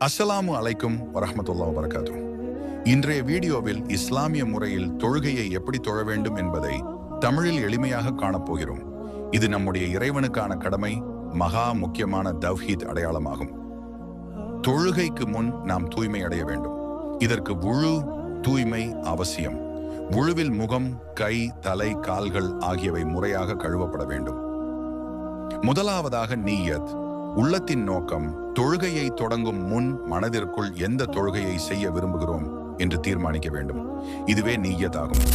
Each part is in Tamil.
அஸ்ஸலாமு அலைக்கும் வரஹ்மத்துல்லாஹி வபரகாத்துஹு. இன்றைய வீடியோவில் இஸ்லாமிய முறையில் தொழுகையை எப்படி தொழ வேண்டும் என்பதை தமிழில் எளிமையாக காணப்போகிறோம். இது நம்முடைய இறைவனுக்கான கடமை, மகா முக்கியமான தவ்ஹீத் அடையாளமாகும். தொழுகைக்கு முன் நாம் தூய்மை அடைய வேண்டும். இதற்கு வுழு தூய்மை அவசியம். வுழுவில் முகம், கை, தலை, கால்கள் ஆகியவை முறையாக கழுவப்பட வேண்டும். முதலாவதாக நீயத், உள்ளத்தின் நோக்கம். தொழுகையை தொடங்கும் முன் மனதிற்குள் எந்த தொழுகையை செய்ய விரும்புகிறோம் என்று தீர்மானிக்க வேண்டும். இதுவே நீயத் ஆகும்.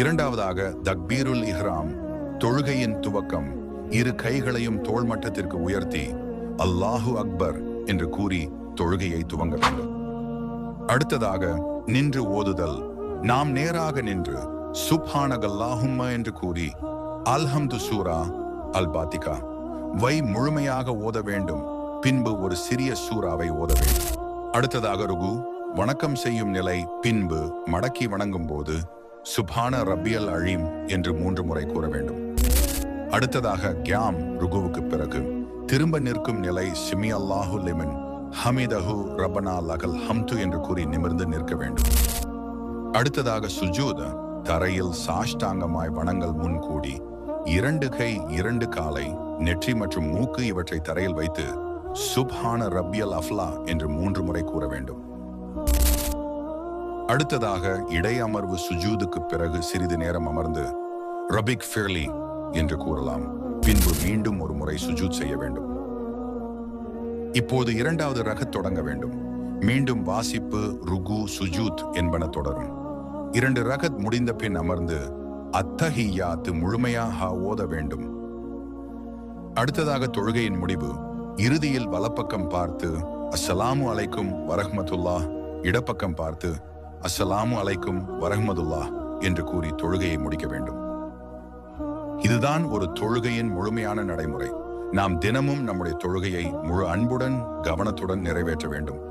இரண்டாவதாக தக்பீருல் இஹ்ராம், தொழுகையின் துவக்கம். இரு கைகளையும் தோள் மட்டத்திற்கு உயர்த்தி அல்லாஹு அக்பர் என்று கூறி தொழுகையை துவங்க வேண்டும். அடுத்ததாக நின்று ஓதுதல். நாம் நேராக நின்று சுப்ஹானகல்லாஹும்ம என்று கூறி அல்ஹம்து சூரா அல் பாத்திகா வை முழுமையாக ஓத வேண்டும். பின்பு ஒரு சிறிய சூறாவை ஓத வேண்டும். அடுத்ததாக ருகு, வணக்கம் செய்யும் நிலை. பின்பு மடக்கி வணங்கும் போது சுப்ஹான ரப்பியல் அலீம் என்று 3 முறை கூற வேண்டும். அடுத்ததாக கியாம், ருகுவுக்கு பிறகு திரும்ப நிற்கும் நிலை. சிமி அல்லாஹு லிமன் ஹமிதஹு ரப்பனா லகல் ஹம்து என்று கூறி நிமிர்ந்து நிற்க வேண்டும். அடுத்ததாக சுஜூத், தரையில் சாஷ்டாங்கமாய் வணங்கல் முன் கூடி 2 கை 2 காலை, நெற்றி மற்றும் மூக்கு இவற்றை தரையில் வைத்து சுப்ஹான ரப்பியல் அஃப்லா என்று 3 முறை கூற வேண்டும். அடுத்ததாக இடை அமர்வு. சுஜூதுக்கு பிறகு சிறிது நேரம் அமர்ந்து ரபிக் ஃபிர்லி என்று கூறலாம். பின்பு மீண்டும் ஒரு முறை சுஜூத் செய்ய வேண்டும். இப்போது இரண்டாவது ரகத் தொடங்க வேண்டும். மீண்டும் வாசிப்பு, ருகு, சுஜூத் என்பன தொடரும். 2 ரகத் முடிந்த பின் அமர்ந்து அத்தஹியாத்து முழுமையாக ஓத வேண்டும். அடுத்ததாக தொழுகையின் முடிவு. இறுதியில் வலப்பக்கம் பார்த்து அஸ்ஸலாமு அலைக்கும் வரஹ்மத்துல்லாஹ், இடப்பக்கம் பார்த்து அஸ்ஸலாமு அலைக்கும் வரஹ்மத்துல்லாஹ் என்று கூறி தொழுகையை முடிக்க வேண்டும். இதுதான் ஒரு தொழுகையின் முழுமையான நடைமுறை. நாம் தினமும் நம்முடைய தொழுகையை முழு அன்புடன், கவனத்துடன் நிறைவேற்ற வேண்டும்.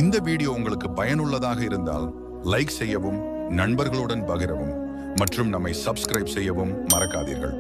இந்த வீடியோ உங்களுக்கு பயனுள்ளதாக இருந்தால் லைக் செய்யவும், நண்பர்களுடன் பகிரவும் மற்றும் நம்மை சப்ஸ்கிரைப் செய்யவும் மறக்காதீர்கள்.